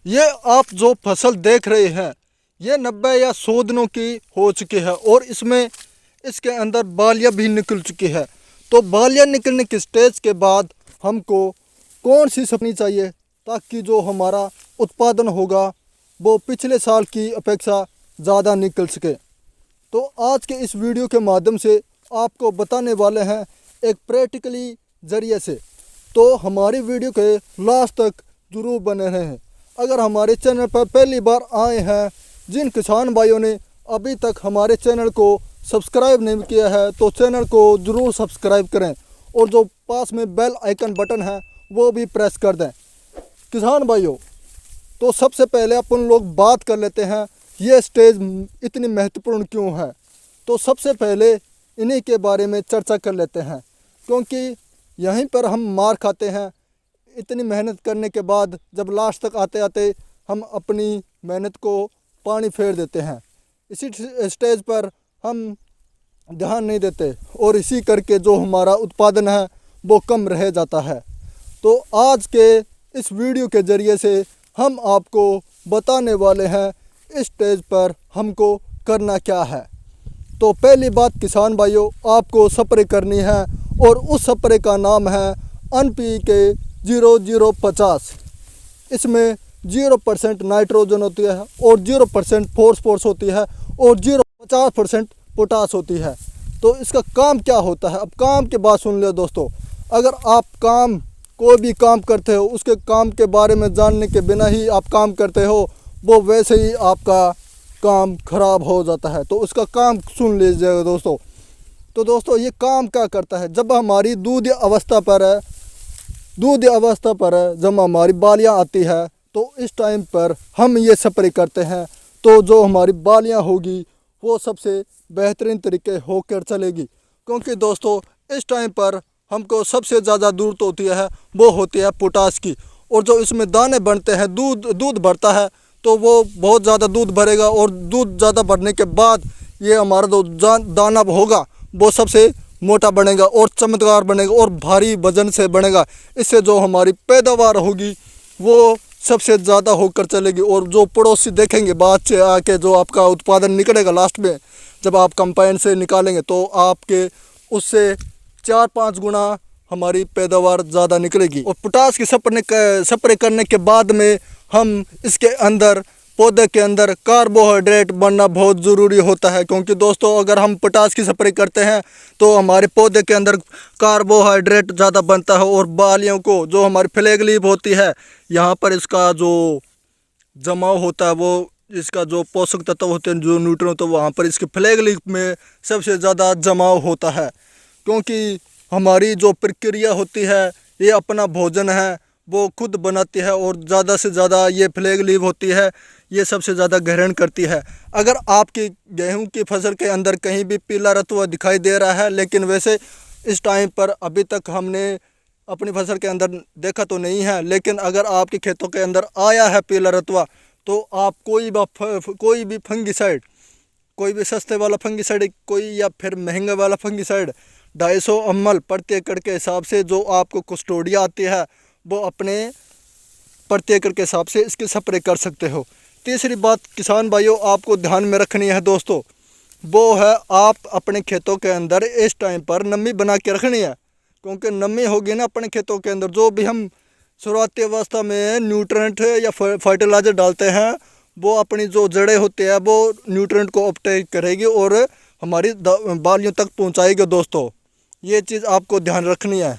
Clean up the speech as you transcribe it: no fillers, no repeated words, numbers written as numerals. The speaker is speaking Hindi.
ये आप जो फसल देख रहे हैं ये 90 या 100 दिनों की हो चुकी है और इसमें इसके अंदर बालियाँ भी निकल चुकी है। तो बालियाँ निकलने की स्टेज के बाद हमको कौन सी सपनी चाहिए ताकि जो हमारा उत्पादन होगा वो पिछले साल की अपेक्षा ज़्यादा निकल सके। तो आज के इस वीडियो के माध्यम से आपको बताने वाले हैं एक प्रैक्टिकली ज़रिए से। तो हमारी वीडियो के लास्ट तक ज़रूर बने रहें। अगर हमारे चैनल पर पहली बार आए हैं, जिन किसान भाइयों ने अभी तक हमारे चैनल को सब्सक्राइब नहीं किया है तो चैनल को ज़रूर सब्सक्राइब करें और जो पास में बेल आइकन बटन है वो भी प्रेस कर दें। किसान भाइयों, तो सबसे पहले अपन लोग बात कर लेते हैं ये स्टेज इतनी महत्वपूर्ण क्यों है। तो सबसे पहले इन्हीं के बारे में चर्चा कर लेते हैं, क्योंकि यहीं पर हम मार खाते हैं। इतनी मेहनत करने के बाद जब लास्ट तक आते आते हम अपनी मेहनत को पानी फेर देते हैं। इसी स्टेज पर हम ध्यान नहीं देते और इसी करके जो हमारा उत्पादन है वो कम रह जाता है। तो आज के इस वीडियो के ज़रिए से हम आपको बताने वाले हैं इस स्टेज पर हमको करना क्या है। तो पहली बात किसान भाइयों, आपको स्प्रे करनी है और उस स्प्रे का नाम है NPK 0050। इसमें 0% नाइट्रोजन होती है और 0% फॉस्फोरस होती है और 50% पोटास होती है। तो इसका काम क्या होता है, अब काम के बाद सुन लो दोस्तों। अगर आप कोई भी काम करते हो उसके काम के बारे में जानने के बिना ही आप काम करते हो, वो वैसे ही आपका काम खराब हो जाता है। तो उसका काम सुन लीजिएगा दोस्तों। तो दोस्तों ये काम क्या करता है, जब हमारी दूध अवस्था पर है, जब हमारी बालियाँ आती है तो इस टाइम पर हम ये स्प्रे करते हैं। तो जो हमारी बालियाँ होगी वो सबसे बेहतरीन तरीके होकर चलेगी, क्योंकि दोस्तों इस टाइम पर हमको सबसे ज़्यादा ज़रूरत होती है वो होती है पोटास की। और जो इसमें दाने बनते हैं, दूध बढ़ता है, तो वो बहुत ज़्यादा दूध भरेगा और दूध ज़्यादा बढ़ने के बाद ये हमारा जो दाना होगा वो सबसे मोटा बनेगा और चमकदार बनेगा और भारी वजन से बनेगा। इससे जो हमारी पैदावार होगी वो सबसे ज़्यादा होकर चलेगी। और जो पड़ोसी देखेंगे बाद से आके जो आपका उत्पादन निकलेगा लास्ट में, जब आप कंपाइन से निकालेंगे तो आपके उससे 4-5 गुना हमारी पैदावार ज़्यादा निकलेगी। और पोटास की स्प्रे करने के बाद में हम इसके अंदर पौधे के अंदर कार्बोहाइड्रेट बनना बहुत ज़रूरी होता है, क्योंकि दोस्तों अगर हम पोटास की स्प्रे करते हैं तो हमारे पौधे के अंदर कार्बोहाइड्रेट ज़्यादा बनता है और बालियों को जो हमारी फ्लैग लीफ होती है यहाँ पर इसका जो जमाव होता है, वो इसका जो पोषक तत्व होते हैं, जो न्यूट्रिएंट, तो वहाँ पर इसके फ्लैग लीफ में सबसे ज़्यादा जमाव होता है। क्योंकि हमारी जो प्रक्रिया होती है, ये अपना भोजन है वो खुद बनाती है और ज़्यादा से ज़्यादा ये फ्लैग लीफ होती है, ये सबसे ज़्यादा ग्रहण करती है। अगर आपकी गेहूं की फसल के अंदर कहीं भी पीला रत्वा दिखाई दे रहा है, लेकिन वैसे इस टाइम पर अभी तक हमने अपनी फसल के अंदर देखा तो नहीं है, लेकिन अगर आपके खेतों के अंदर आया है पीला रत्वा तो आप कोई भी फंगिसाइड, कोई भी सस्ते वाला फंगिसाइड कोई या फिर महंगे वाला फंगिसाइड 250 ml प्रति एकड़ के हिसाब से जो आपको कस्टोडिया आती है वो अपने प्रति एकड़ के हिसाब से इसकी स्प्रे कर सकते हो। तीसरी बात किसान भाइयों आपको ध्यान में रखनी है दोस्तों, वो है आप अपने खेतों के अंदर इस टाइम पर नमी बना के रखनी है। क्योंकि नमी होगी ना अपने खेतों के अंदर, जो भी हम शुरुआती अवस्था में न्यूट्रिएंट या फर्टिलाइज़र डालते हैं वो अपनी जो जड़ें होती है वो न्यूट्रिएंट को अपटेक करेगी और हमारी बालियों तक पहुंचाएगी। दोस्तों ये चीज़ आपको ध्यान रखनी है।